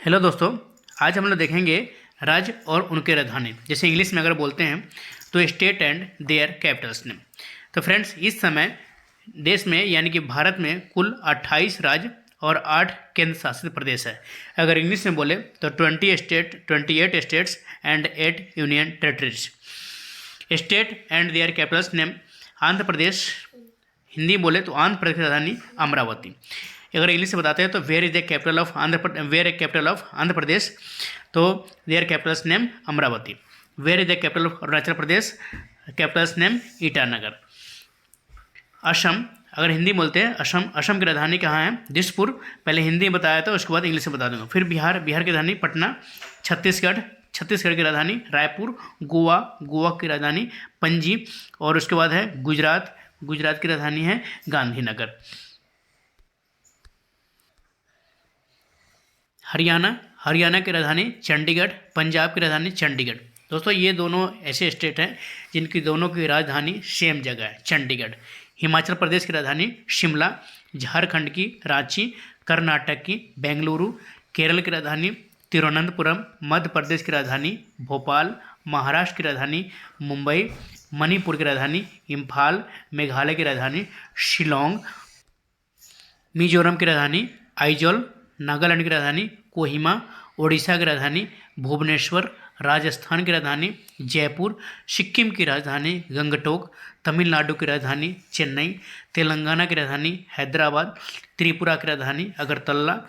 Hello दोस्तों, आज हम लोग देखेंगे राज्य और उनके राजधानी। जैसे इंग्लिश में अगर बोलते हैं तो state and their capitals name. तो फ्रेंड्स, इस समय देश में यानी कि भारत में कुल 28 राज्य और 8 केंद्र शासित प्रदेश है। अगर इंग्लिश में बोले तो 28 states and 8 union territories. State and their capitals name. Andhra Pradesh, Hindi बोले तो आंध्र प्रदेश की राजधानी अमरावती। अगर इंग्लिश से बताते हैं तो where is the capital of Andhra Pradesh, तो their capitals name Amaravati. Where is the capital of Arunachal Pradesh, capitals name Itanagar. Assam, अगर हिंदी बोलते हैं असम की राजधानी कहाँ है? दिसपुर। पहले हिंदी में बताया था, उसके बाद इंग्लिश में बता दूंगा। फिर बिहार की राजधानी पटना। छत्तीसगढ़ की राजधानी रायपुर। गोवा की राजधानी पणजी। और उसके बाद है गुजरात की राजधानी है गांधीनगर। हरियाणा की राजधानी चंडीगढ़। पंजाब की राजधानी चंडीगढ़। दोस्तों, ये दोनों ऐसे स्टेट हैं जिनकी दोनों की राजधानी सेम जगह है, चंडीगढ़। हिमाचल प्रदेश की राजधानी शिमला। झारखंड की रांची। कर्नाटक की बेंगलुरु। केरल की राजधानी तिरुवनंतपुरम। मध्य प्रदेश की राजधानी भोपाल। महाराष्ट्र की राजधानी मुंबई। मणिपुर की राजधानी इम्फाल। मेघालय की राजधानी शिलोंग। मिजोरम की राजधानी आइजोल। नागालैंड की राजधानी कोहिमा। उड़ीसा की राजधानी भुवनेश्वर। राजस्थान की राजधानी जयपुर। सिक्किम की राजधानी गंगटोक। तमिलनाडु की राजधानी चेन्नई। तेलंगाना की राजधानी हैदराबाद। त्रिपुरा की राजधानी अगरतला।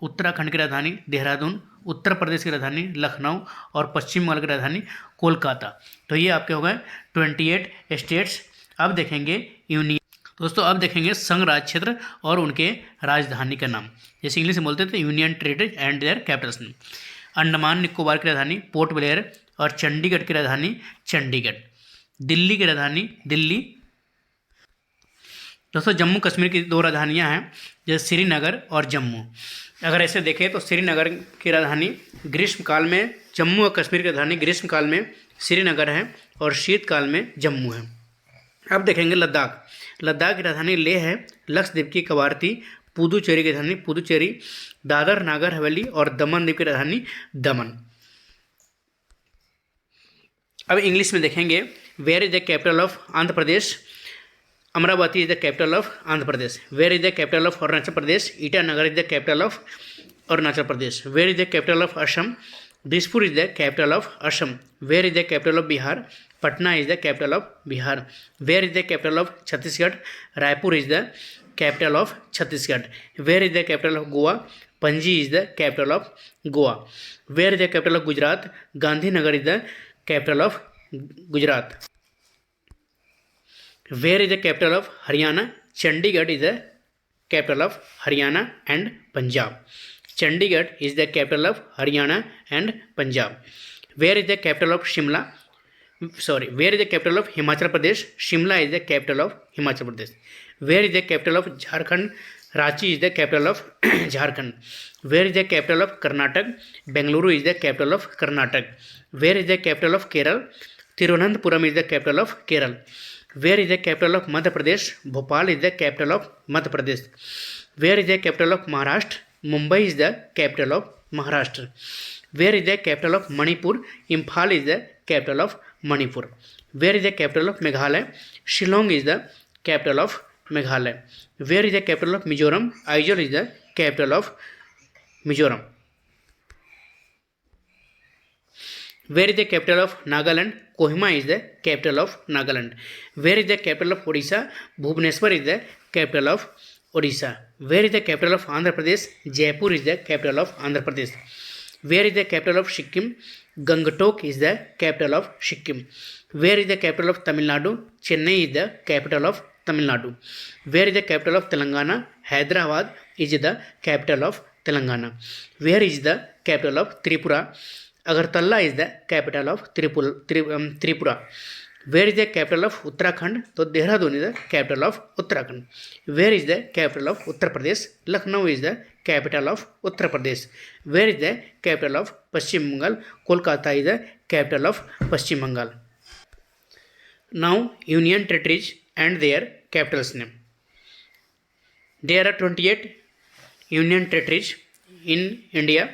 उत्तराखंड की राजधानी देहरादून। उत्तर प्रदेश की राजधानी लखनऊ। और पश्चिम बंगाल की राजधानी कोलकाता। तो ये आपके हो गए 28 स्टेट्स। अब देखेंगे यूनियन। दोस्तों, अब देखेंगे संघ राज्य क्षेत्र और उनके राजधानी का नाम। जैसे इंग्लिश में बोलते थे union territory and their capitals name. Andaman Nicobar की राजधानी पोर्ट ब्लेयर और चंडीगढ़ की राजधानी चंडीगढ़। दिल्ली की राजधानी दिल्ली। दोस्तों, जम्मू कश्मीर की दो राजधानियां हैं, जैसे श्रीनगर और जम्मू। अगर ऐसे देखें तो श्रीनगर की राजधानी ग्रीष्मकाल में, जम्मू और कश्मीर की राजधानी ग्रीष्मकाल में श्रीनगर है और शीतकाल में जम्मू है। अब देखेंगे लद्दाख की राजधानी लेह है। लक्षद्वीप की कवारती। पुदुचेरी की राजधानी पुदुचेरी। दादर नागर हवेली और दमन द्वीप की राजधानी दमन। अब इंग्लिश में देखेंगे where is the capital of Andhra Pradesh. Amaravati is the capital of Andhra Pradesh. Where is the capital of Arunachal Pradesh. Itanagar is the capital of Arunachal Pradesh. Where is the capital of Assam. Dispur is the capital of Assam. Where is the capital of Bihar. Patna is the capital of Bihar. Where is the capital of Chhattisgarh. Raipur is the capital of Chhattisgarh. Where is the capital of Goa. Panaji is the capital of Goa. Where is the capital of Gujarat. Gandhinagar is the capital of Gujarat. Where is the capital of Haryana. Chandigarh is the capital of Haryana and Punjab. Chandigarh is the capital of Haryana and Punjab. Where is the capital of where is the capital of Himachal Pradesh. Shimla is the capital of Himachal Pradesh. Where is the capital of Jharkhand. Ranchi is the capital of Jharkhand. Where is the capital of Karnataka. Bengaluru is the capital of Karnataka. Where is the capital of Kerala. Thiruvananthapuram is the capital of Kerala. Where is the capital of Madhya Pradesh. Bhopal is the capital of Madhya Pradesh. Where is the capital of Maharashtra. Mumbai is the capital of Maharashtra. Where is the capital of Manipur. Imphal is the capital of Manipur. Where is the capital of Meghalaya. Shillong is the capital of Meghalaya. Where is the capital of Mizoram. Aizawl is the capital of Mizoram. Where is the capital of Nagaland. Kohima is the capital of Nagaland. Where is the capital of Orissa. Bhubaneswar is the capital of Orissa. Where is the capital of Andhra Pradesh. Jaipur is the capital of Andhra Pradesh. Where is the capital of Sikkim. Gangtok is the capital of Sikkim. Where is the capital of Tamil Nadu. Chennai is the capital of Tamil Nadu. Where is the capital of Telangana. Hyderabad is the capital of Telangana. Where is the capital of Tripura. Agartala is the capital of Tripura. Where is the capital of Uttarakhand, तो Dehradun is the capital of Uttarakhand. Where is the capital of Uttar Pradesh. Lucknow is the capital of Uttar Pradesh. Where is the capital of Paschim Bengal. Kolkata is the capital of Paschim Bengal. Now union territories and their capitals name. There are 28 union territories in India.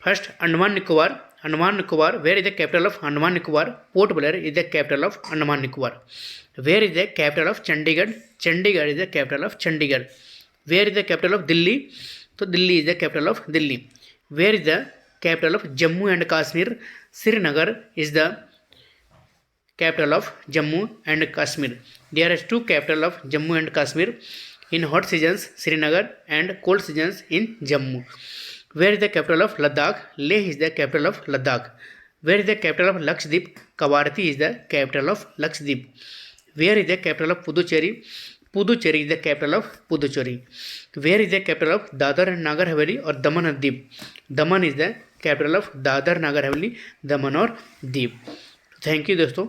First Andaman Nicobar, Andaman Nicobar, where is the capital of Andaman Nicobar? Port Blair is the capital of Andaman Nicobar. Where is the capital of Chandigarh? Chandigarh is the capital of Chandigarh. Where is the capital of Delhi? तो Delhi is the capital of Delhi. Where is the capital of Jammu and Kashmir? Srinagar is the capital of Jammu and Kashmir. There is two capital of Jammu and Kashmir. In hot seasons Srinagar and cold seasons in Jammu. Where is the capital of Ladakh? Leh is the capital of Ladakh. Where is the capital of Lakshadweep? Kavaratti is the capital of Lakshadweep. Where is the capital of Puducherry? Puducherry is the capital of Puducherry. Where is the capital of Dadar and Nagar Haveli or Daman and Diu? Daman is the capital of Dadar Nagar Haveli, Daman और Diu. Thank you दोस्तों।